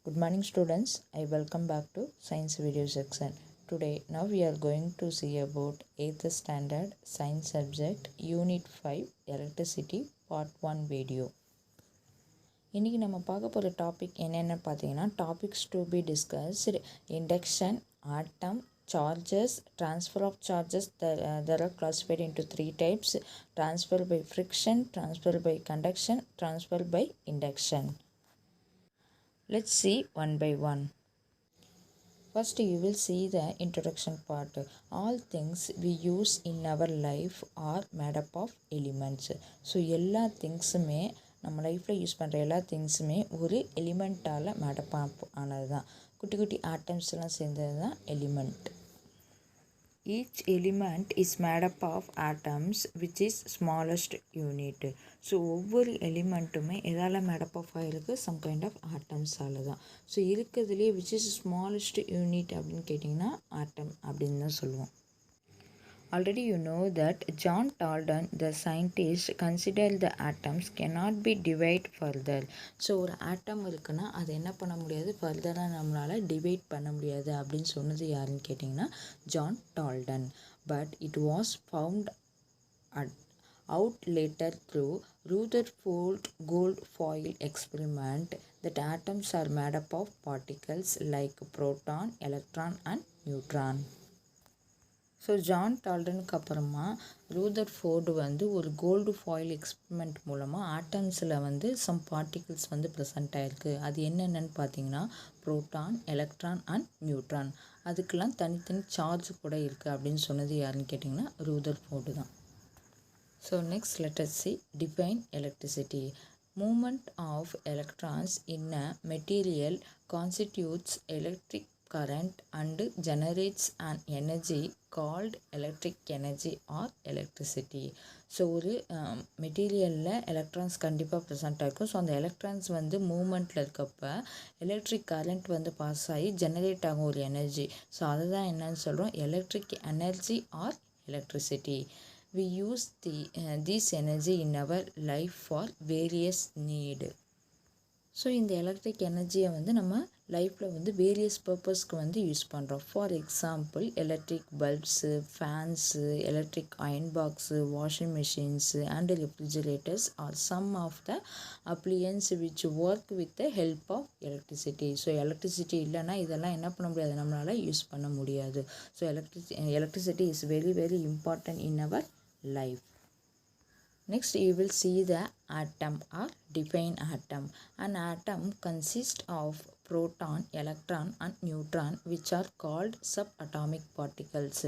Good morning students, I welcome back to science video section. Today now we are going to see about 8th standard science subject unit 5 electricity part 1 video. இன்னைக்கு நம்ம பார்க்க போகிற topic என்னென்னு பார்த்தீங்கன்னா topics to be discussed induction atom charges, transfer of charges. There are classified into three types: transfer by friction, transfer by conduction, transfer by induction. Let's see one by one. First you will see the introduction part. All things we use in our life are made up of elements. So எல்லா திங்ஸுமே நம்ம லைஃப்பில் use பண்ணுற எல்லா திங்ஸுமே ஒரு எலிமெண்ட்டால் made up ஆனது தான். குட்டி குட்டி ஆட்டம்ஸ்லாம் சேர்ந்தது தான் element. Each element is made up of atoms which is smallest unit. So ஒவ்வொரு எலிமெண்ட்டுமே எதால் மேடப் ஆஃப் ஆகிருக்கு? சம் கைண்ட் ஆஃப் ஆட்டம்ஸால் தான். ஸோ இருக்கிறதுலே விச் இஸ் ஸ்மாலஸ்ட் யூனிட் அப்படின்னு கேட்டிங்கன்னா ஆட்டம் அப்படின்னு தான் சொல்லுவோம். Already you know that John Dalton, the scientist, considered the atoms cannot be divided further. So ஒரு ஆட்டம் இருக்குன்னா அதை என்ன பண்ண முடியாது, ஃபர்தராக நம்மளால் டிவைட் பண்ண முடியாது அப்படின்னு சொன்னது யாருன்னு கேட்டிங்கன்னா John Dalton. But it was found out later through Rutherford gold foil experiment that atoms are made up of particles like proton, electron and neutron. So John டால்டனுக்கு அப்புறமா ரூதர்ஃபோர்டு ஒரு கோல்டு ஃபாயில் எக்ஸ்பெரிமெண்ட் மூலமாக ஆட்டம்ஸில் some particles present ஆகிருக்கு. அது என்னென்னு பார்த்தீங்கன்னா proton, electron and neutron. அதுக்கெல்லாம் தனித்தனி சார்ஜ் கூட இருக்குது அப்படின்னு சொன்னது யாருன்னு கேட்டிங்கன்னா ரூதர்ஃபோர்டு தான். So next let us see define electricity. Movement of electrons in a material constitutes electric current and generates an energy called electric energy or electricity. So ஒரு மெட்டீரியலில் எலக்ட்ரான்ஸ் கண்டிப்பாக ப்ரெசென்ட் ஆகிருக்கும். ஸோ அந்த எலக்ட்ரான்ஸ் மூமெண்ட்டில் இருக்கப்போ electric current pass ஆகி generate ஆகும் ஒரு எனர்ஜி. ஸோ அதை தான் என்னன்னு சொல்கிறோம், electric energy or electricity. We use this energy in our life for various need. So இந்த எலக்ட்ரிக் எனர்ஜியை நம்ம லைஃப்பில் வேரியஸ் பர்பஸ்க்கு யூஸ் பண்ணுறோம். For example electric bulbs, fans, electric iron box, washing machines and refrigerators are some of the appliances which work with the help of electricity. So electricity இல்லைன்னா இதெல்லாம் என்ன பண்ண முடியாது, நம்மளால் யூஸ் பண்ண முடியாது. So electricity is very very important in our life. Next you will see the atom or define atom. An atom consists of proton, electron and neutron which are called subatomic particles.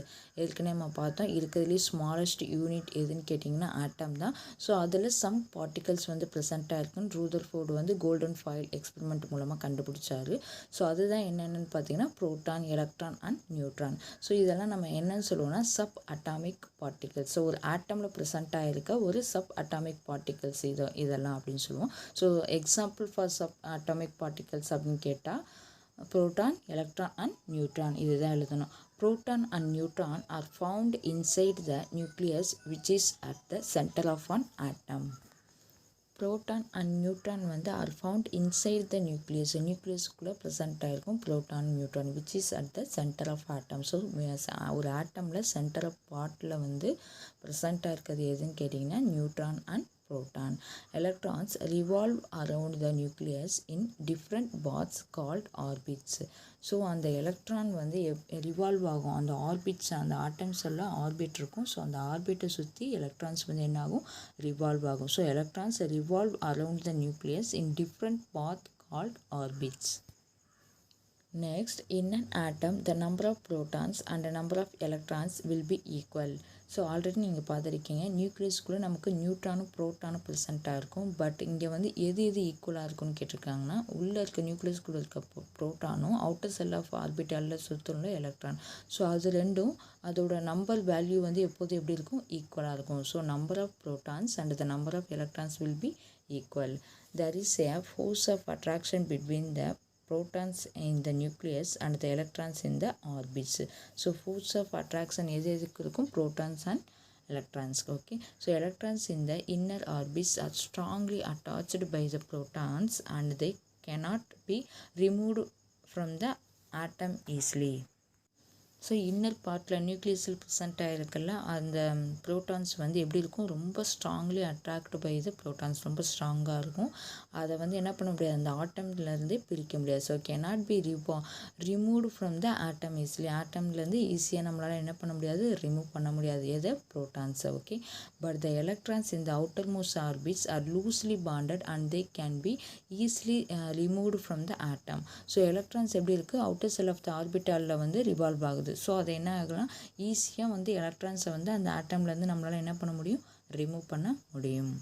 ஏற்கனவே நம்ம பார்த்தோம் இருக்கிறதுலே smallest unit எதுன்னு கேட்டிங்கன்னா ஆட்டம் தான். So அதில் some particles ப்ரெசென்ட்டாக இருக்குன்னு Rutherford golden foil experiment மூலமாக கண்டுபிடிச்சாரு. ஸோ அதுதான் என்னென்னு பார்த்தீங்கன்னா proton, electron and neutron. So இதெல்லாம் நம்ம என்னன்னு சொல்லுவோம்னா சப் அட்டாமிக் பார்ட்டிகல்ஸ். ஸோ ஒரு ஆட்டமில் ப்ரெசென்ட்டாக இருக்க ஒரு சப் அட்டாமிக் பார்ட்டிகல்ஸ் இதெல்லாம் அப்படின்னு சொல்லுவோம். So example for sub atomic particles அப்படின்னு கேட்டால் ப்ரோட்டான், எலக்ட்ரான் அண்ட் நியூட்ரான் இதுதான் எழுதணும். Proton and neutron are found inside the nucleus which is at the center of an atom. Proton and neutron are found inside the nucleus. நியூக்ளியஸ்க்குள்ளே present ஆகிருக்கும் proton, neutron which is at the center of atom. So ஒரு ஆட்டமில் centre of பார்ட்டில் present ஆகிருக்கிறது எதுன்னு கேட்டிங்கன்னா neutron and proton. Electrons revolve around the nucleus in different paths called orbits. So அந்த electron revolve ஆகும் அந்த ஆர்பிட்ஸ், அந்த ஆட்டம்ஸ் எல்லாம் ஆர்பிட் இருக்கும். ஸோ அந்த ஆர்பிட்டை சுற்றி எலக்ட்ரான்ஸ் என்ன ஆகும், ரிவால்வ் ஆகும். So electrons revolve around the nucleus in different path called orbits. Next, in an atom, the number of protons and the number of electrons will be equal. So already நீங்கள் பார்த்துருக்கீங்க நியூக்ளியஸ்குள்ளே நமக்கு நியூட்ரானும் ப்ரோட்டானும் ப்ரெசென்ட்டாக இருக்கும். But இங்கே எது ஈக்குவலாக இருக்குன்னு கேட்டிருக்காங்கன்னா உள்ளே இருக்க நியூக்ளியஸ்குள்ளே இருக்க ப்ரோட்டானும் அவுட்டர் செல் ஆஃப் ஆர்பிட்டாலில் சுற்றுள்ள எலக்ட்ரான். ஸோ அது ரெண்டும் அதோட நம்பர் வேல்யூ எப்போது எப்படி இருக்கும், ஈக்குவலாக இருக்கும். So number of protons and the number of electrons will be equal. There is a force of attraction between the protons in the nucleus and the electrons in the orbits. So force of attraction எதுக்கு இருக்கும், protons and electrons. Okay, so electrons in the inner orbits are strongly attached by the protons and they cannot be removed from the atom easily. So inner பார்ட்டில் நியூக்ளியஸில் present ஆகிருக்குல்ல அந்த protons வந்து எப்படி இருக்கும், ரொம்ப strongly attract by the protons, ரொம்ப ஸ்ட்ராங்காக இருக்கும். அதை வந்து என்ன பண்ண முடியாது, அந்த ஆட்டம்லேருந்தே பிரிக்க முடியாது. So cannot be removed from the atom easily. ஆட்டம்லேருந்து ஈஸியாக நம்மளால் என்ன பண்ண முடியாது, ரிமூவ் பண்ண முடியாது எதை, ப்ரோட்டான்ஸை. Okay, but the electrons in the outermost orbits are loosely bonded and they can be easily removed from the atom. So electrons எப்படி இருக்குது, அவுட்டர் செல் ஆஃப் த ஆர்பிட்டாலில் வந்து ரிவால்வ் ஆகுது. ஸோ அது என்ன ஆகலாம், ஈஸியாக வந்து எலக்ட்ரான்ஸை வந்து அந்த ஆட்டம்லேருந்து நம்மளால் என்ன பண்ண முடியும், ரிமூவ் பண்ண முடியும்.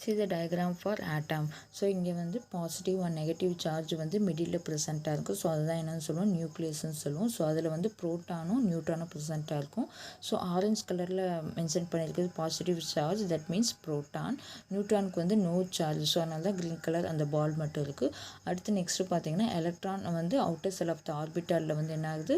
See the diagram for atom. So இங்கே வந்து பாசிட்டிவ் அண்ட் நெகட்டிவ் சார்ஜ் வந்து மிடில் ப்ரெசென்ட்டாக இருக்கும். ஸோ அதுதான் என்னென்னு சொல்லுவோம், நியூக்ளியஸ்ன்னு சொல்லுவோம். ஸோ அதில் வந்து ப்ரோட்டானும் நியூட்ரானும் ப்ரெசென்ட்டாக இருக்கும். ஸோ ஆரஞ்சு கலரில் மென்ஷன் பண்ணியிருக்கிறது positive charge, that means proton. நியூட்ரானுக்கு வந்து நோ சார்ஜ், ஸோ அதனால தான் க்ரீன் கலர் அந்த பால் மட்டும் இருக்குது. அடுத்து நெக்ஸ்ட்டு பார்த்தீங்கன்னா எலக்ட்ரான் வந்து அவுட்டர் செல் ஆஃப் த ஆர்பிட்டாலில் வந்து என்ன ஆகுது,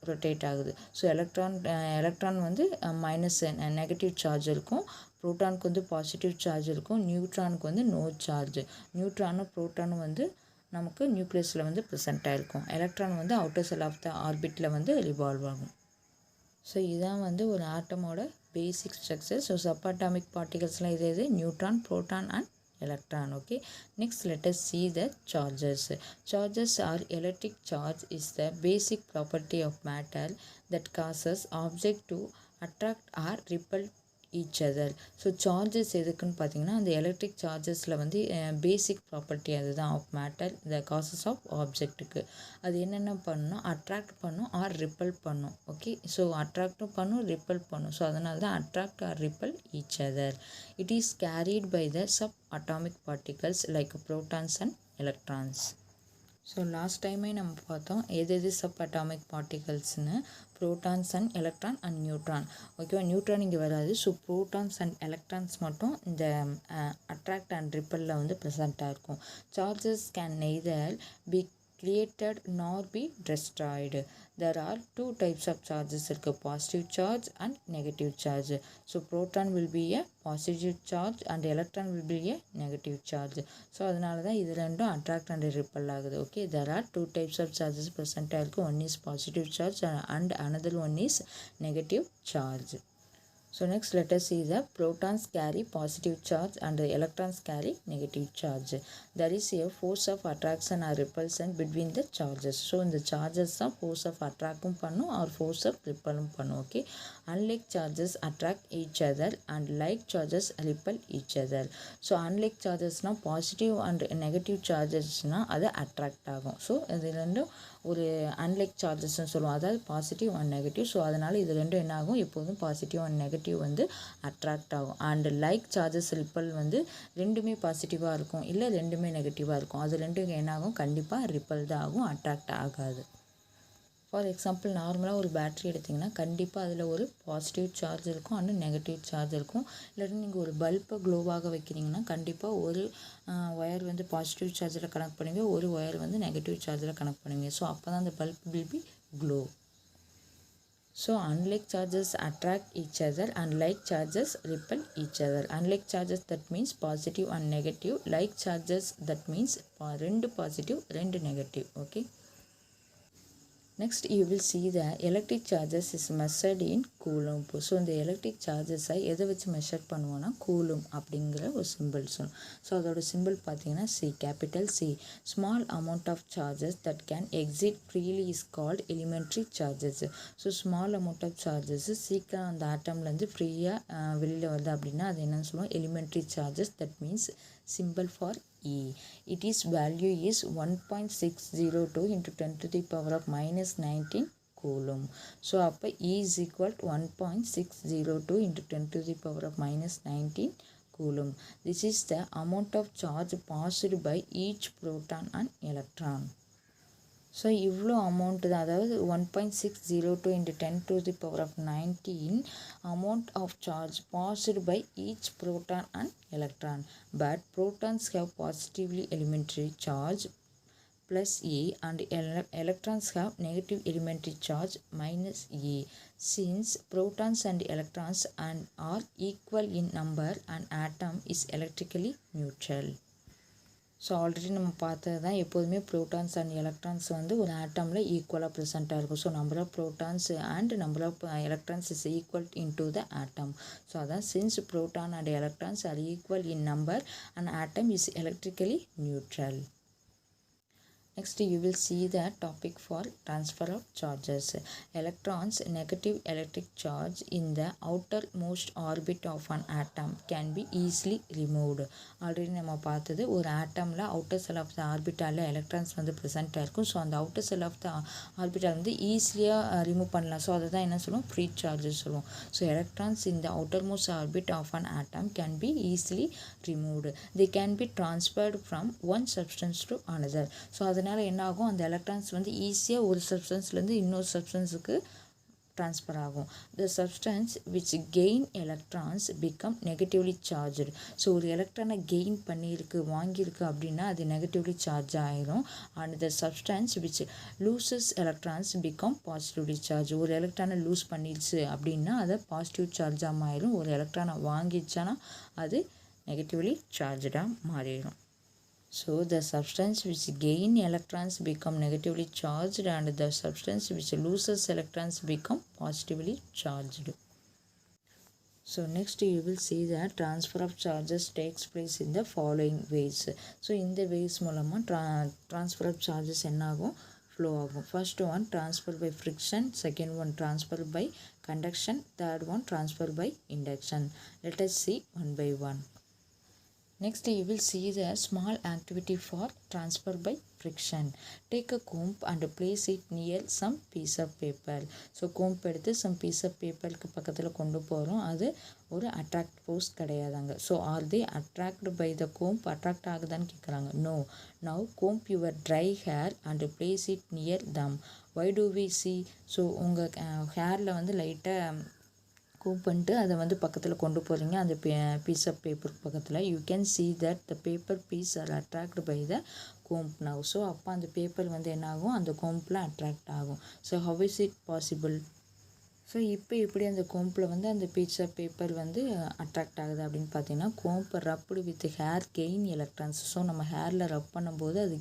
ரொட்டேட் ஆகுது. ஸோ எலக்ட்ரான் வந்து மைனஸ் நெகட்டிவ் சார்ஜ் இருக்கும், ப்ரோட்டானுக்கு வந்து பாசிட்டிவ் சார்ஜ் இருக்கும், நியூட்ரானுக்கு வந்து நோ சார்ஜ். நியூட்ரானும் ப்ரோட்டானும் வந்து நமக்கு நியூக்ளியஸில் வந்து ப்ரெசென்ட்டாக இருக்கும். எலக்ட்ரான் வந்து அவுட்டர் செல் ஆஃப் த ஆர்பிட்டில் வந்து ரிவால்வ் ஆகும். ஸோ இதுதான் வந்து ஒரு ஆட்டமோட பேசிக் ஸ்ட்ரக்சர். ஸோ சப்பாட்டாமிக் பார்ட்டிகல்ஸ்லாம் இது neutron, proton and electron. Okay, next let us see the charges. Charges are electric charge is the basic property of matter that causes object to attract or repel each other. So charges எதுக்குன்னு பார்த்தீங்கன்னா அந்த electric சார்ஜஸில் வந்து basic property அதுதான் of matter, the causes of ஆப்ஜெக்ட்டுக்கு. அது என்னென்ன பண்ணணும், அட்ராக்ட் பண்ணும் ஆர் ரிப்பல் பண்ணும். ஓகே, ஸோ அட்ராக்டும் பண்ணும், ரிப்பல் பண்ணும். ஸோ அதனால தான் attract or repel each other. It is carried by the subatomic particles like protons and electrons. So last டைமே நம்ம பார்த்தோம் எது சப் அட்டாமிக் பார்ட்டிகல்ஸ்னு, protons and electron and neutron. ஓகேவா, நியூட்ரான் இங்கே வராது. ஸோ ப்ரோட்டான்ஸ் அண்ட் எலக்ட்ரான்ஸ் மட்டும் இந்த அட்ராக்ட் அண்ட் ரிப்பலில் வந்து ப்ரெசென்ட்டாக இருக்கும். Charges can neither B created nor be destroyed. There are two types of charges irukku, positive charge and negative charge. So proton will be a positive charge and electron will be a negative charge. So அதனால தான் இது ரெண்டும் attract and repel ஆகுது. Okay, there are two types of charges present ஆயிருக்கு. One is positive charge and another one is negative charge. So next let us see the protons carry positive charge and the electrons carry negative charge. There is a force of attraction or repulsion between the charges. So in the charges of force of attraction பண்ணும் or force of repel பண்ணும். Okay, unlike charges attract each other and like charges repel each other. So unlike charges na positive and negative charges na அது attract ஆகும். So இது ரெண்டும் ஒரு unlike சார்ஜஸ்ன்னு சொல்லுவோம், அதாவது positive and negative. So அதனால் இது ரெண்டும் என்ன ஆகும், எப்போதும் பாசிட்டிவ் அண்ட் நெகட்டிவ் வந்து அட்ராக்ட் ஆகும். அண்ட் லைக் சார்ஜஸ் ரிப்பல் வந்து ரெண்டுமே பாசிட்டிவாக இருக்கும், இல்லை ரெண்டுமே நெகட்டிவாக இருக்கும். அது ரெண்டும் என்ன ஆகும், கண்டிப்பாக ரிப்பல் தான் ஆகும், அட்ராக்ட் ஆகாது. ஃபார் எக்ஸாம்பிள் நார்மலாக ஒரு பேட்ரி எடுத்திங்கன்னா கண்டிப்பாக அதில் ஒரு பாசிட்டிவ் சார்ஜ் இருக்கும் அண்ட் நெகட்டிவ் சார்ஜ் இருக்கும். இல்லாட்டி நீங்கள் ஒரு பல்பை க்ளோவாக வைக்கிறீங்கன்னா கண்டிப்பாக ஒரு ஒயர் வந்து பாசிட்டிவ் சார்ஜில் கனெக்ட் பண்ணுவீங்க, ஒரு ஒயர் வந்து நெகட்டிவ் சார்ஜில் கனெக்ட் பண்ணுவீங்க. ஸோ அப்போ தான் அந்த bulb will be glow. So unlike charges attract each other and like charges repel each other. Unlike charges that means positive and negative, like charges that means ரெண்டு positive ரெண்டு negative. Okay, next you will see the electric charges is measured in coulomb. So இந்த electric சார்ஜஸை எதை வச்சு measure பண்ணுவோன்னா coulomb அப்படிங்கிற ஒரு simple சொல்லும். So அதோட சிம்பிள் பார்த்தீங்கன்னா C, capital C. Small amount of charges that can exit freely is called elementary charges. So small amount of charges சீக்கிரம் அந்த ஆட்டம்லேருந்து ஃப்ரீயாக வெளியில் வருது அப்படின்னா அது என்னன்னு சொல்லுவோம், elementary charges. That means symbol for E. It is value is 1.602 into 10 to the power of minus 19 coulomb. So அப்போ E is equal to 1.602 into 10 to the power of minus 19 coulomb. This is the amount of charge passed by each proton and electron. So இவ்வளோ amount தான், அதாவது 1.602 into 10 to the power of 19 amount of charge passed by each proton and electron. But protons have positively elementary charge plus E and electrons have negative elementary charge minus E. Since protons and electrons are equal in number, an atom is electrically neutral. So already நம்ம பார்த்தது தான் எப்போதுமே protons and electrons வந்து ஒரு ஆட்டமில் ஈக்குவலாக ப்ரெசென்ட்டாக இருக்கும். So number of protons and number of electrons is equal into the atom. So அதான் since proton and electrons are equal in number and atom is electrically neutral. Next you will see the topic for transfer of charges. Electrons negative electric charge in the outermost orbit of an atom can be easily removed. Already நம்ம பார்த்தது ஒரு ஆட்டமில் outer shell of the ஆர்பிட்டாலில் electrons வந்து ப்ரெசென்ட்டாக இருக்கும். So அந்த outer shell of the orbital வந்து ஈஸியாக ரிமூவ் பண்ணலாம். ஸோ அதை தான் என்ன சொல்லுவோம், ஃப்ரீ சார்ஜஸ் சொல்லுவோம். So electrons in the outermost orbit of an atom can be easily removed. They can be transferred from one substance to another. So அதனால் என்ன ஆகும், அந்த எலக்ட்ரான்ஸ் வந்து ஈஸியாக ஒரு சப்ஸ்டன்ஸ்லேருந்து இன்னொரு சப்ஸ்டன்ஸுக்கு ட்ரான்ஸ்ஃபர் ஆகும். The substance which gain electrons become negatively charge. So ஒரு எலக்ட்ரானை கெயின் பண்ணியிருக்கு வாங்கியிருக்கு அப்படின்னா அது நெகட்டிவ்லி சார்ஜ் ஆயிரும். And the substance which loses electrons become positively charge. ஒரு எலக்ட்ரானை லூஸ் பண்ணிடுச்சு அப்படின்னா அதை பாசிட்டிவ் சார்ஜாக மாறிடும். ஒரு எலக்ட்ரானை வாங்கிடுச்சானா அது நெகட்டிவ்லி சார்ஜாக மாறிடும். So the substance which gain electrons become negatively charged and the substance which loses electrons become positively charged. So next you will see that transfer of charges takes place in the following ways. So in the ways மூலமா transfer of charges என்ன ஆகும், flow ஆகும். First one transfer by friction, second one transfer by conduction, third one transfer by induction. Let us see one by one. Next you will see the small activity for transfer by friction. Take a comb and place it near some piece of paper. So comb எடுத்து some piece of paperக்கு பக்கத்தில் கொண்டு போகிறோம். அது ஒரு attract force கிடையாதாங்க. So are they attract by the comb, attract ஆகுதான்னு கேட்குறாங்க. No. Now comb your dry hair and place it near them. Why do we see? So உங்கள் ஹேரில் வந்து லைட்டாக கூப் பண்ணிட்டு அதை வந்து பக்கத்தில் கொண்டு போகிறீங்க அந்த பீஸ் ஆஃப் பேப்பருக்கு பக்கத்தில். You can see that the paper piece are attracted by the comb now. So அப்போ அந்த பேப்பர் வந்து என்ன ஆகும், அந்த கோம்பில் அட்ராக்ட் ஆகும். So how is it possible? So இப்போ எப்படி அந்த கோம்பில் வந்து அந்த பீஸ் ஆஃப் பேப்பர் வந்து அட்ராக்ட் ஆகுது அப்படின்னு பார்த்தீங்கன்னா, கோம்பை rubbed with hair gain electrons. So நம்ம ஹேரில் ரப் பண்ணும்போது அது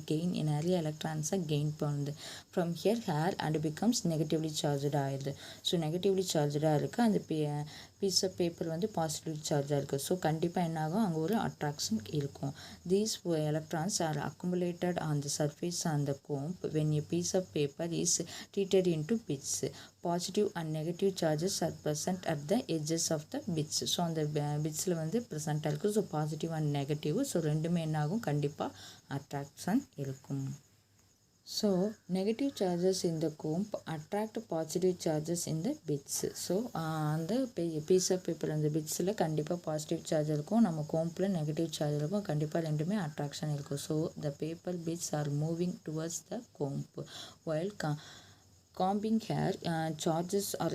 நிறைய எலக்ட்ரான்ஸை கெயின் பண்ணுது. From here hair and becomes negatively சார்ஜாக ஆயிடுது. ஸோ நெகட்டிவ்லி சார்ஜாக இருக்குது, அந்த பீஸ் ஆஃப் பேப்பர் வந்து பாசிட்டிவ் சார்ஜாக இருக்குது. ஸோ கண்டிப்பாக என்ன ஆகும், அங்கே ஒரு அட்ராக்ஷன் இருக்கும். These electrons are accumulated on the surface on the comb when a piece of paper is treated into bits. Positive and negative charges are present at the edges of the bits. So அந்த பிட்ஸில் வந்து ப்ரெசென்ட்டாக இருக்குது. So positive and negative, so ரெண்டுமே என்ன ஆகும், கண்டிப்பாக attraction இருக்கும். So negative charges in the comb attract positive charges in the bits. So அந்த piece of paper அந்த பிட்ஸில் கண்டிப்பாக பாசிட்டிவ் சார்ஜ் இருக்கும், நம்ம கோம்பில் நெகட்டிவ் சார்ஜ் இருக்கும். கண்டிப்பாக ரெண்டுமே அட்ராக்ஷன் இருக்கும். So the paper bits are moving towards the comb while combing hair, charges are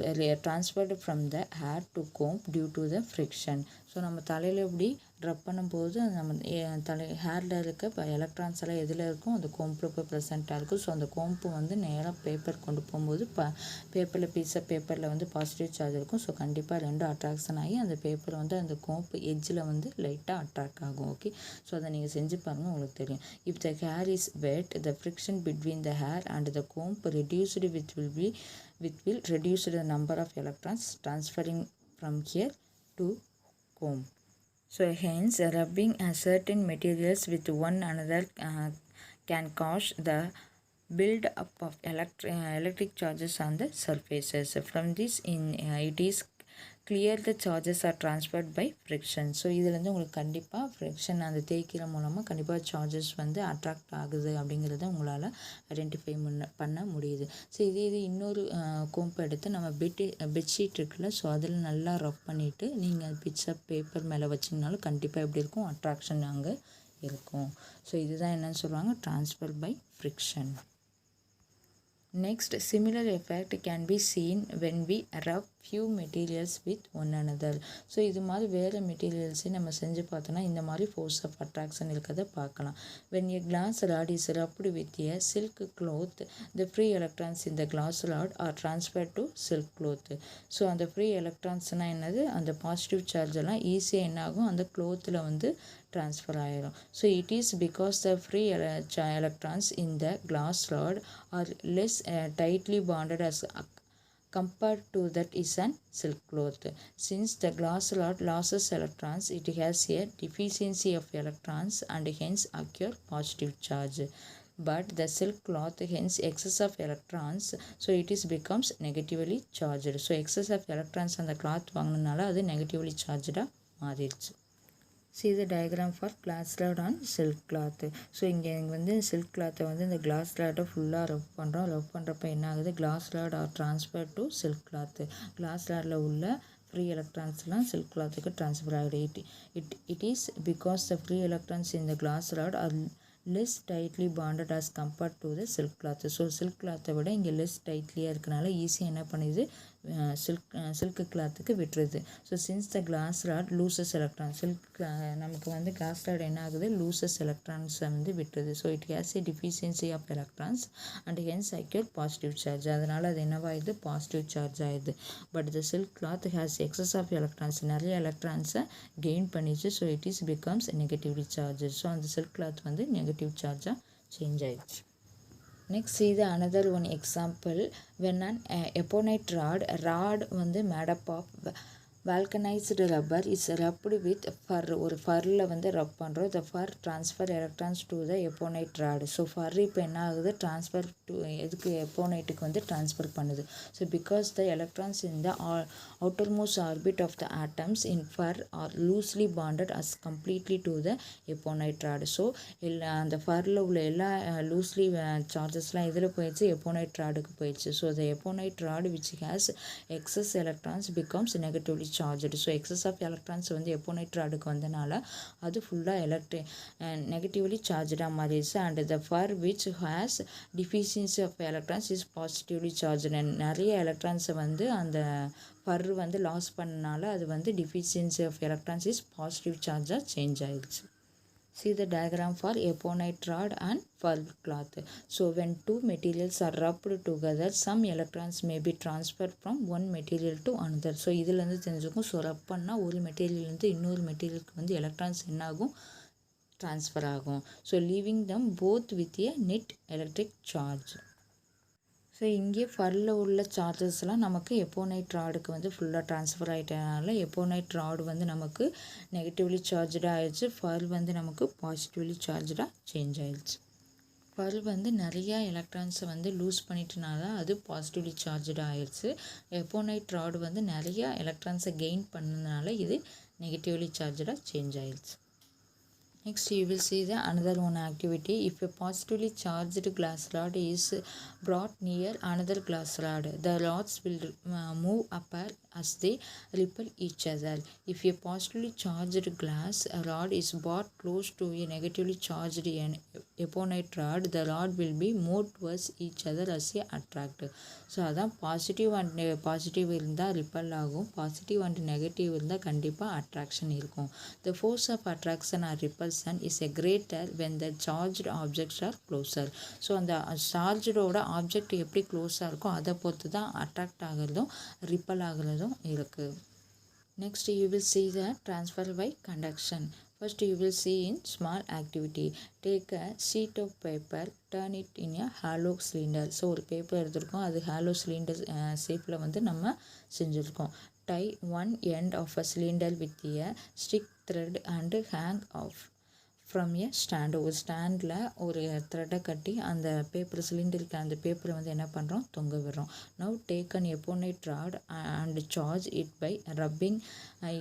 transferred from the hair to comb due to the friction. So நம்ம தலையில் இப்படி ட்ரப் பண்ணும்போது நம்ம ஹேரில் இருக்க எலக்ட்ரான்ஸ் எல்லாம் எதில் இருக்கும், அந்த கோம்பில் போய் ப்ரெசென்ட்டாக இருக்கும். ஸோ அந்த கோம்பு வந்து நேராக பேப்பர் கொண்டு போகும்போது பேப்பரில் பீஸ் ஆஃப் பேப்பரில் வந்து பாசிட்டிவ் சார்ஜ் இருக்கும். ஸோ கண்டிப்பாக ரெண்டும் அட்ராக்ஷன் ஆகி அந்த பேப்பர் வந்து அந்த கோம்பு எட்ஜில் வந்து லைட்டாக அட்ராக்ட் ஆகும். ஓகே, ஸோ அதை நீங்கள் செஞ்சு பாருங்கள், உங்களுக்கு தெரியும். If the hair is wet, the friction between the hair and the comb reduced will reduce the number of electrons transferring from here to comb. So hence rubbing certain materials with one another can cause the build up of electric charges on the surfaces. From this it is clear the charges are transferred by friction. So இதுலேருந்து உங்களுக்கு கண்டிப்பாக friction அந்த தேய்க்கிற மூலமாக கண்டிப்பாக charges வந்து attract ஆகுது அப்படிங்கிறத உங்களால் ஐடென்டிஃபை பண்ண முடியுது. ஸோ இது இன்னொரு கோம்பை எடுத்து நம்ம பெட்ஷீட் இருக்குல்ல, ஸோ அதில் நல்லா ரப் பண்ணிவிட்டு நீங்கள் பிட்ஸ் ஆஃப் பேப்பர் மேலே வச்சிங்கனாலும் கண்டிப்பாக எப்படி இருக்கும், அட்ராக்ஷன் அங்கே இருக்கும். ஸோ இதுதான் என்னன்னு சொல்லுவாங்க, transfer by friction. Next, similar effect can be seen when we rub few materials with one another. So இது மாதிரி வேறு மெட்டீரியல்ஸை நம்ம செஞ்சு பார்த்தோன்னா இந்த மாதிரி ஃபோர்ஸ் ஆஃப் அட்ராக்ஷன் இருக்கிறத பார்க்கலாம். when a glass rod is rubbed with a silk cloth, the free electrons in the glass rod are transferred to silk cloth. So அந்த ஃப்ரீ எலக்ட்ரான்ஸ்னால் என்னது, அந்த பாசிட்டிவ் சார்ஜ் எல்லாம் ஈஸியாக என்ன ஆகும், அந்த க்ளோத்தில் வந்து transfer ஆயிரும். So it is because the free electrons in the glass rod are less tightly bonded as compared to that is an silk cloth. Since the glass rod loses electrons, it has a deficiency of electrons and hence occur positive charge. But the silk cloth hence excess of electrons, so it is becomes negatively charged. So excess of electrons அந்த cloth வாங்கினால அது negatively charged மாறிடுச்சு. See the diagram for glass rod on silk cloth. So இங்கே வந்து silk cloth வந்து இந்த glass rod ஃபுல்லாக ரப் பண்ணுறோம். ரப் பண்ணுறப்ப என்ன ஆகுது, glass rod are transferred to silk cloth. glass rodல உள்ள free electronsலாம் silk clothக்கு transfer ஆகிடுது. It is because the free electrons in the glass rod are less tightly bonded as compared to the silk cloth. So silk cloth விட இங்கே less tightலியாக இருக்கனால ஈஸியாக என்ன பண்ணுது, silk clothக்கு விட்டுருது. So since the glass rod loses electrons, நமக்கு வந்து glass rod என்ன ஆகுது, loses electrons வந்து விட்டுருது. So it has a deficiency of electrons and hence occur positive charge. அதனால் அது என்னவாயிடுது, பாசிட்டிவ் சார்ஜ் ஆயிடுது. But the silk cloth has excess of electrons, நிறைய எலக்ட்ரான்ஸை கெயின் பண்ணிச்சு. So it is becomes negatively charged. So அந்த silk cloth வந்து negative charge change ஆயிடுச்சு. Next see the another one example. When an eponite rod வந்து made up of vulcanized rubber is rubbed with fur. ஒரு ஃபர்ல வந்து ரப் பண்ணுறோம். the fur transfer electrons to the eponite rod. So fur இப்போ என்ன ஆகுது, transfer to எதுக்கு, எப்போனைட்டுக்கு வந்து transfer பண்ணுது. So because the electrons in the outermost orbit of the atoms in fur are loosely bonded as completely to the eponite rod. So அந்த ஃபரில் உள்ள எல்லா loosely சார்ஜஸ்லாம் இதில் போயிடுச்சு, எப்போனைட் ராடுக்கு போயிடுச்சு. So the eponite rod which has excess electrons becomes negatively charged. So excess of electrons வந்து எப்போனைட் ராடுக்கு வந்தனால அது ஃபுல்லாக negatively charged மாறிடுச்சு. and the fur which has deficiency of electrons is positively charged. நிறைய எலக்ட்ரான்ஸை வந்து அந்த ஃபர் வந்து லாஸ் பண்ணனால அது வந்து deficiency of electrons is positive charge change ஆயிடுச்சு. See the diagram for eponite rod and fur cloth. So when two materials are rubbed together, some electrons may be transferred from one material to another. So இதிலேருந்து தெரிஞ்சுக்கும், so ரப் பண்ணால் ஒரு மெட்டீரியல்லேருந்து இன்னொரு மெட்டீரியலுக்கு வந்து electrons என்ன ஆகும், transfer ஆகும். So leaving them both with A net electric charge. So இங்கே ஃபரில் உள்ள சார்ஜஸ்லாம் நமக்கு எப்போனைட் ராடுக்கு வந்து ஃபுல்லாக ட்ரான்ஸ்ஃபர் ஆகிட்டனால எப்போனைட் ராடு வந்து நமக்கு நெகட்டிவ்லி சார்ஜாக ஆயிடுச்சு. ஃபர் வந்து நமக்கு பாசிட்டிவ்லி சார்ஜாக சேஞ்ச் ஆயிடுச்சு. ஃபர் வந்து நிறையா எலக்ட்ரான்ஸை வந்து லூஸ் பண்ணிட்டனால அது பாசிட்டிவ்லி சார்ஜாக ஆயிடுச்சு. எப்போனைட் ராடு வந்து நிறையா எலக்ட்ரான்ஸை கெயின் பண்ணதுனால இது நெகட்டிவ்லி சார்ஜாக சேஞ்ச் ஆயிடுச்சு. Next you will see the another one activity. If a positively charged glass rod is brought near another glass rod, the rods will move apart as they repel each other. If a positively charged glass rod is brought close to a negatively charged eponite rod, the rod will be moved towards each other as a attract. So அதான் positive and positive இருந்தால் ripple ஆகும், positive and negative இருந்தால் கண்டிப்பாக attraction இருக்கும். The force of attraction or repulsion is a greater when the charged objects are closer. So அந்த சார்ஜோட object எப்படி க்ளோஸாக இருக்கோ அதை பொறுத்து தான் அட்ராக்ட் ஆகிறதும் ரிப்பல் ஆகிறதும் இருக்குது. Next you will see the transfer by conduction. First you will see in small activity. Take a sheet of paper, turn it in a hollow cylinder. So ஒரு paper எடுத்துருக்கோம், அது ஹாலோ சிலிண்டர் ஷேப்பில் வந்து நம்ம செஞ்சுருக்கோம். Tie one end of a cylinder with a stick thread and hang off from a stand. ஒரு ஸ்டாண்டில் ஒரு த்ரெட்டை கட்டி அந்த பேப்பர் சிலிண்டருக்கு அந்த பேப்பரை வந்து என்ன பண்ணுறோம், தொங்க விடுறோம். Now take an eponite rod and charge it by rubbing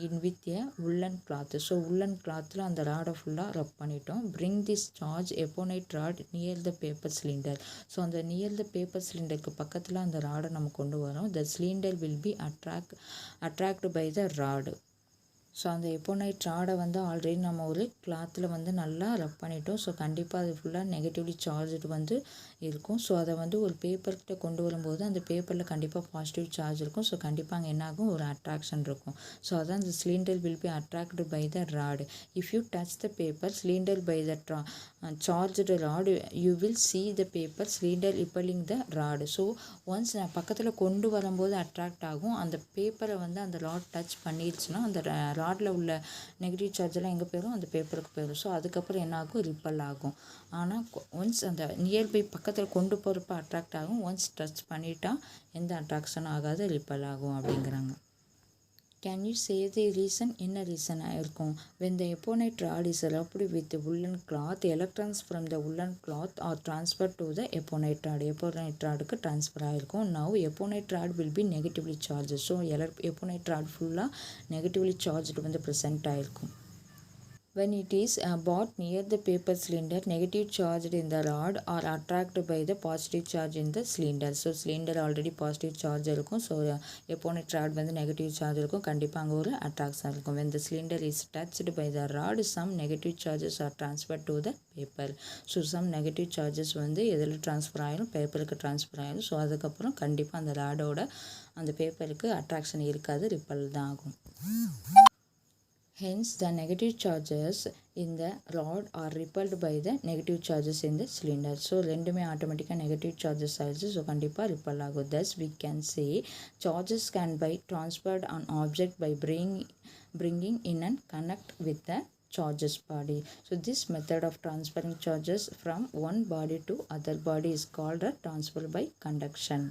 in with a woolen cloth. So woolen clothல அந்த ராடை ஃபுல்லாக ரப் பண்ணிட்டோம். Bring this charge eponite rod near the paper cylinder. So அந்த நியர் த பேப்பர் சிலிண்டருக்கு பக்கத்தில் அந்த ராடை நம்ம கொண்டு வரோம். The cylinder will be attracted by the rod. So அந்த எப்போனைட் ராடை வந்து ஆல்ரெடி நம்ம ஒரு கிளாத்தில் வந்து நல்லா ரப் பண்ணிட்டோம். ஸோ கண்டிப்பாக அது ஃபுல்லாக நெகட்டிவ்லி சார்ஜ் வந்து இருக்கும். ஸோ அதை வந்து ஒரு பேப்பர்கிட்ட கொண்டு வரும்போது அந்த பேப்பரில் கண்டிப்பாக பாசிட்டிவ் சார்ஜ் இருக்கும். ஸோ கண்டிப்பாக அங்கே என்ன ஆகும், ஒரு அட்ராக்ஷன் இருக்கும். ஸோ அதான் இந்த cylinder will be attracted by the rod. If you touch the paper cylinder by the charged rod you will see the paper cylinder repelling the rod. So once பக்கத்தில் கொண்டு வரும்போது அட்ராக்ட் ஆகும். அந்த பேப்பரை வந்து அந்த ராட் டச் பண்ணிடுச்சுன்னா அந்த ராடில் உள்ள நெகட்டிவ் சார்ஜெல்லாம் எங்கே போயிடும், அந்த பேப்பருக்கு போயிடும். ஸோ அதுக்கப்புறம் என்ன ஆகும், ரிப்பல் ஆகும். ஆனால் ஒன்ஸ் அந்த நியர்பை பக்கத்தில் கொண்டு போகிறப்ப அட்ராக்ட் ஆகும். ஒன்ஸ் டச் பண்ணிட்டா எந்த அட்ராக்ஷனும் ஆகாது, ரிப்பல் ஆகும் அப்படிங்கிறாங்க. Can you say the reason? என்ன ரீசனாக இருக்கும்? When the eponite rod is rubbed with the woolen cloth, electrons from the woolen cloth are transferred to the eponite rod. eponite rodக்கு ட்ரான்ஸ்ஃபர் ஆகிருக்கும். Now eponite rod will be negatively charged. So eponite rod ஃபுல்லாக negatively charged வந்து present ஆகிருக்கும். When it is brought near the paper cylinder, negative charge in the rod are attracted by the positive charge in the cylinder. So cylinder already positive charge இருக்கும். So eponite rod வந்து negative charge இருக்கும். கண்டிப்பாக அங்கே ஒரு attraction இருக்கும். When the cylinder is touched by the rod, some negative charges are transferred to the paper. So some negative charges வந்து எதில் transfer ஆகிடும், பேப்பருக்கு ட்ரான்ஸ்ஃபர் ஆகிடும். ஸோ அதுக்கப்புறம் கண்டிப்பாக அந்த ராடோட அந்த பேப்பருக்கு அட்ராக்ஷன் இருக்காது, ரிப்பல் தான் ஆகும். Hence, the negative charges in the rod are repelled by the negative charges in the cylinder. So, ரெண்டுமே ஆட்டோமேட்டிக்காக நெகட்டிவ் சார்ஜஸ் ஆயிடுச்சு. ஸோ கண்டிப்பாக ரிப்பல் ஆகும். Thus, we can say charges can be transferred on object by bringing in and connect with the charges body. So, this method of transferring charges from one body to other body is called a transfer by conduction.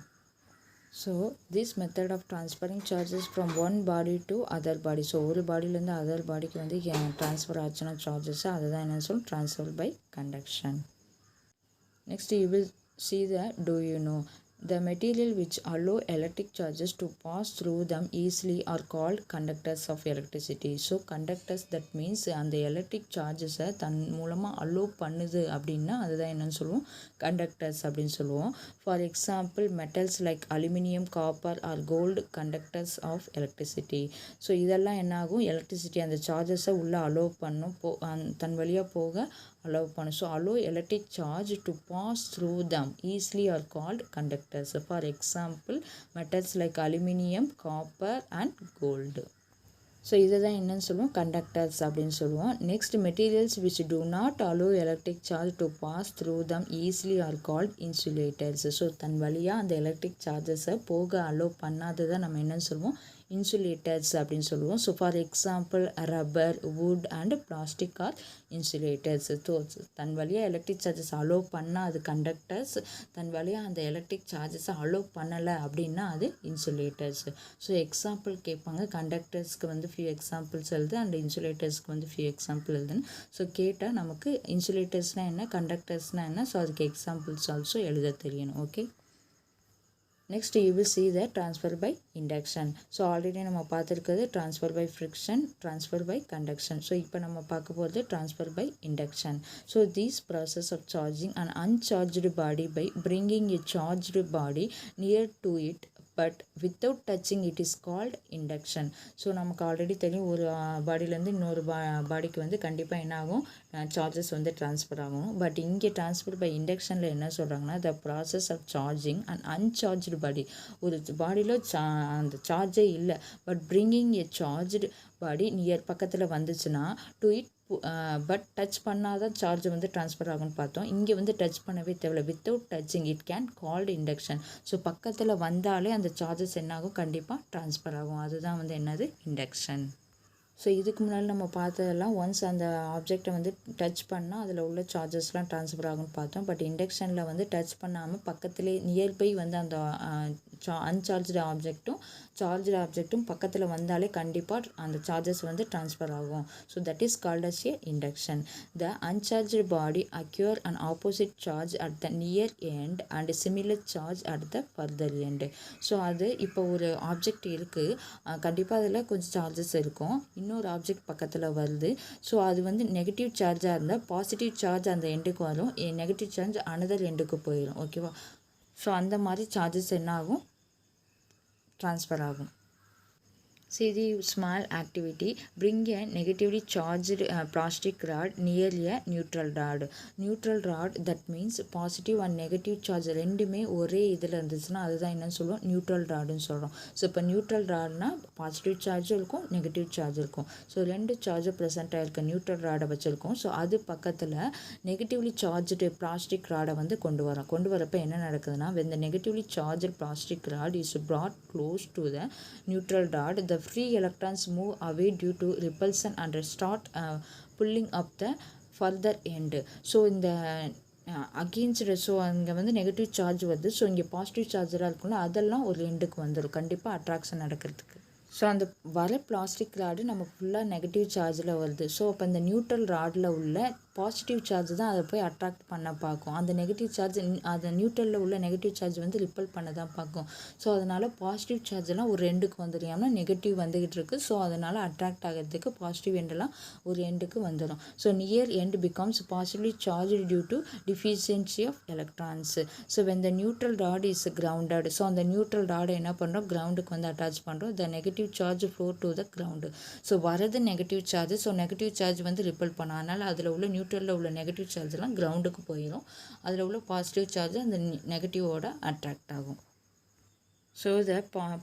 So this method of transferring charges from one body to other body. So ஒரு பாடியிலேருந்து other பாடிக்கு வந்து transfer ஆச்சுன்னா charges, அதுதான் என்ன சொல்லும், transfer by conduction. Next you will see the do you know. The material which allow electric charges to pass through them easily are called conductors of electricity. So conductors, that means அந்த electric சார்ஜஸை தன் மூலமாக allow பண்ணுது அப்படின்னா அதுதான் என்னன்னு சொல்லுவோம், conductors அப்படின்னு சொல்லுவோம். For example metals like aluminium, copper or gold conductors of electricity. So இதெல்லாம் என்ன ஆகும், எலக்ட்ரிசிட்டி அந்த சார்ஜஸை உள்ளே அலோவ் பண்ணும், தன் வழியாக போக allow பண்ணும். So allow electric charge to pass through them easily are called conductors. For example, metals like aluminium, copper and gold. So இதை தான் என்னன்னு சொல்லுவோம், கண்டக்டர்ஸ் அப்படின்னு சொல்லுவோம். Next materials which do not allow electric charge to pass through them easily are called insulators. So தன் வழியாக அந்த electric சார்ஜஸை போக அலோவ் பண்ணாததை நம்ம என்னன்னு சொல்லுவோம், insulators அப்படின்னு சொல்லுவோம். So for example rubber, wood and plastic are insulators. So தன் வழியாக எலக்ட்ரிக் சார்ஜஸ் அலோவ் பண்ணால் அது கண்டக்டர்ஸ், தன் வழியாக அந்த எலக்ட்ரிக் சார்ஜஸை அலோவ் பண்ணலை அப்படின்னா அது இன்சுலேட்டர்ஸ். ஸோ எக்ஸாம்பிள் கேட்பாங்க, கண்டக்டர்ஸ்க்கு வந்து ஃபியூ எக்ஸாம்பிள்ஸ் எழுது அண்ட் இன்சுலேட்டர்ஸ்க்கு வந்து ஃபியூ எக்ஸாம்பிள் எழுதுன்னு. ஸோ கேட்டால் நமக்கு இன்சுலேட்டர்ஸ்னால் என்ன, கண்டக்டர்ஸ்னால் என்ன, ஸோ அதுக்கு எக்ஸாம்பிள்ஸ் ஆல்சோ எழுத தெரியணும். Okay, next you will see the transfer by induction. So already நம்ம பார்த்துருக்கிறது transfer by friction, transfer by conduction. So இப்போ நம்ம பார்க்க போகிறது transfer by induction. So this process of charging an uncharged body by bringing a charged body near to it but without touching it is called induction. So நமக்கு already தெரியும், ஒரு பாடியிலேருந்து இன்னொரு பாடிக்கு வந்து கண்டிப்பாக என்ன ஆகும், சார்ஜஸ் வந்து ட்ரான்ஸ்ஃபர் ஆகும். பட் இங்கே ட்ரான்ஸ்ஃபர் பை இண்டக்ஷனில் என்ன சொல்கிறாங்கன்னா, the process of charging and uncharged body. ஒரு பாடியில் அந்த சார்ஜே இல்லை, but bringing a charged body near பக்கத்தில் வந்துச்சுன்னா டு இட் பட் டச் பண்ணாதான் சார்ஜ் வந்து ட்ரான்ஸ்ஃபர் ஆகும்னு பார்த்தோம். இங்கே வந்து டச் பண்ணவே தேவையில்லை, without touching it can called induction. So பக்கத்தில் வந்தாலே அந்த சார்ஜஸ் என்னாகும், கண்டிப்பாக ட்ரான்ஸ்ஃபர் ஆகும். அதுதான் வந்து என்னது, இண்டக்ஷன். ஸோ இதுக்கு முன்னாடி நம்ம பார்த்ததெல்லாம் ஒன்ஸ் அந்த ஆப்ஜெக்டை வந்து டச் பண்ணால் அதில் உள்ள சார்ஜஸ்லாம் ட்ரான்ஸ்ஃபர் ஆகும்னு பார்த்தோம். பட் இண்டக்ஷனில் வந்து டச் பண்ணாமல் பக்கத்துலேயே நியர்பை வந்து அந்த அன்சார்ஜ்டு ஆப்ஜெக்ட்டும் சார்ஜ்டு ஆப்ஜெக்ட்டும் பக்கத்தில் வந்தாலே கண்டிப்பாக அந்த சார்ஜஸ் வந்து ட்ரான்ஸ்ஃபர் ஆகும். So that is called as a induction. The uncharged body acquire and opposite charge at the near end and similar charge at the further end. So அது இப்போ ஒரு ஆப்ஜெக்ட் இருக்குது, கண்டிப்பாக அதில் கொஞ்சம் சார்ஜஸ் இருக்கும், இன்னொரு ஆப்ஜெக்ட் பக்கத்தில் வருது. ஸோ அது வந்து நெகட்டிவ் சார்ஜாக இருந்தால் பாசிட்டிவ் சார்ஜ் அந்த எண்டுக்கு வரும், நெகட்டிவ் சார்ஜ் அனதர் எண்டுக்கு போயிடும். ஓகேவா? ஸோ அந்த மாதிரி சார்ஜஸ் என்ன ஆகும், ட்ரான்ஸ்ஃபர் ஆகும். See the small activity. Bring a negatively charged plastic rod near a neutral rod. Neutral rod, that means positive and negative charge ரெண்டுமே ஒரே இதில் இருந்துச்சுன்னா அதுதான் என்னன்னு சொல்லுவோம், நியூட்ரல் ராடுன்னு சொல்கிறோம். ஸோ இப்போ நியூட்ரல் ராட்னா பாசிட்டிவ் சார்ஜும் இருக்கும், நெகட்டிவ் சார்ஜ் இருக்கும். ஸோ ரெண்டு சார்ஜும் ப்ரெசென்ட் ஆகிருக்க நியூட்ரல் ராடை வச்சுருக்கோம். ஸோ அது பக்கத்தில் நெகட்டிவ்லி சார்ஜ்டு பிளாஸ்டிக் ராடை வந்து கொண்டு வரப்போ என்ன நடக்குதுன்னா, when the negatively charged plastic rod is brought close to the neutral rod, the free electrons move away due to repulsion and start pulling up the further end. So இந்த against, so அங்கே வந்து negative charge வருது. So இங்கே positive சார்ஜராக இருக்கும்ல, அதெல்லாம் ஒரு எண்டுக்கு வந்துடும் கண்டிப்பாக அட்ராக்ஷன் நடக்கிறதுக்கு. ஸோ அந்த வர பிளாஸ்டிக் ராடு நம்ம ஃபுல்லாக நெகட்டிவ் சார்ஜில் வருது. ஸோ அப்போ அந்த நியூட்ரல் ராடில் உள்ள பாசிட்டிவ் சார்ஜ் தான் அதை போய் அட்ராக்ட் பண்ண பார்க்கும். அந்த நெகட்டிவ் சார்ஜ், அந்த நியூட்ரலில் உள்ள நெகட்டிவ் சார்ஜ் வந்து ரிப்பல் பண்ண தான் பார்க்கும். ஸோ அதனால் பாசிட்டிவ் சார்ஜெல்லாம் ஒரு எண்டுக்கு வந்துடும். ஏன்னா நெகட்டிவ் வந்துக்கிட்டு இருக்குது. ஸோ அதனால் அட்ராக்ட் ஆகிறதுக்கு பாசிட்டிவ் எண்டெல்லாம் ஒரு எண்டுக்கு வந்துடும். So near end becomes positively charge due to deficiency of electrons. So when the neutral rod is grounded, so அந்த நியூட்ரல் ராடை என்ன பண்ணுறோம், கிரவுண்டுக்கு வந்து அட்டாச் பண்ணுறோம். The negative charge flow to the ground. So வரது negative charge. So negative charge வந்து repel பண்ணும். அதனால் அதில் உள்ள நியூட்ரலில் உள்ள நெகட்டிவ் சார்ஜெலாம் கிரவுண்டுக்கு போயிடும். அதில் உள்ள பாசிட்டிவ் சார்ஜ் அந்த நெகட்டிவோட அட்ராக்ட் ஆகும். So the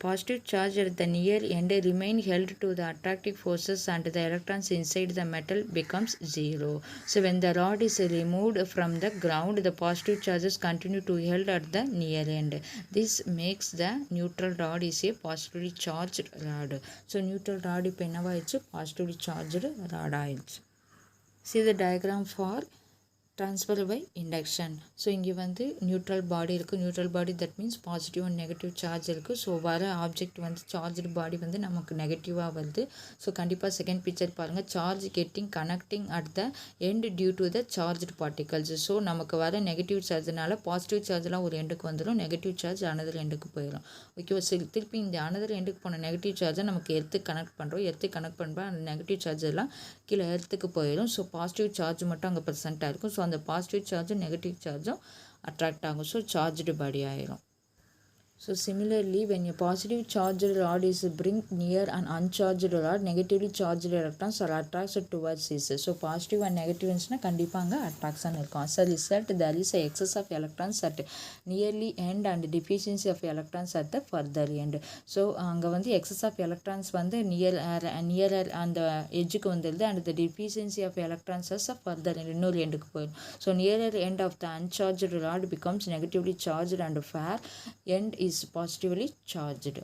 positive charge at the near end remain held to the attractive forces and the electrons inside the metal becomes zero. So when the rod is removed from the ground, the positive charges continue to held at the near end. This makes the neutral rod is a positively charged rod. So neutral rod இப்போ என்னவாயிடுச்சு, positively charged rod ஆயிடுச்சு. See the diagram for transfer by induction. So இங்கே வந்து neutral body இருக்குது. Neutral body that means positive and negative charge இருக்குது. So வர object வந்து charged body வந்து நமக்கு நெகட்டிவாக வருது. ஸோ கண்டிப்பாக செகண்ட் பிக்சர் பாருங்கள். Charge getting connecting at the end due to the charged particles. So நமக்கு வர நெகட்டிவ் சார்ஜ்னால பாசிட்டிவ் சார்ஜ்லாம் ஒரு எண்டுக்கு வந்துடும், நெகட்டிவ் சார்ஜ் அனதர் எண்டுக்கு போயிடும். ஓகேவா? திருப்பி இந்த அனதர் எண்டுக்கு போன நெகட்டிவ் சார்ஜை நமக்கு எர்த்துக்கு கனெக்ட் பண்ணுறோம். எர்த்துக்கு கனெக்ட் பண்ணுறோம், அந்த நெகட்டிவ் சார்ஜ் எல்லாம் கீழே எர்த்துக்கு போயிடும். ஸோ பாசிட்டிவ் சார்ஜ் மட்டும் அங்கே ப்ரெசென்ட்டாக இருக்கும். ஸோ அந்த பாசிட்டிவ் சார்ஜும் நெகட்டிவ் சார்ஜும் அட்ராக்ட் ஆகும். ஸோ சார்ஜ்டு பாடி ஆயிரும். So similarly, when a positive charged rod is bring near an uncharged rod, negatively charged electrons are attracted towards it. So positive and negative na kandipa anga attraction irukum. As a result, there is a excess of electrons at nearly end and deficiency of electrons at the further end. So anga vandu excess of electrons vandu nearer and the edge ku vandrudhu, and the deficiency of electrons as a further end, innor end ku poyidum. So nearer end of the uncharged rod becomes negatively charged and far end is positively charged.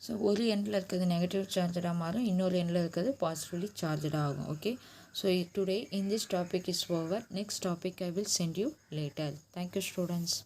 So ஒரு எண்டில் இருக்கிறது negative சார்ஜடாக மாறும், இன்னொரு எண்டில் இருக்கிறது positively சார்ஜடாக ஆகும். Okay, so today in this topic is over. Next topic I will sent you later. Thank you students.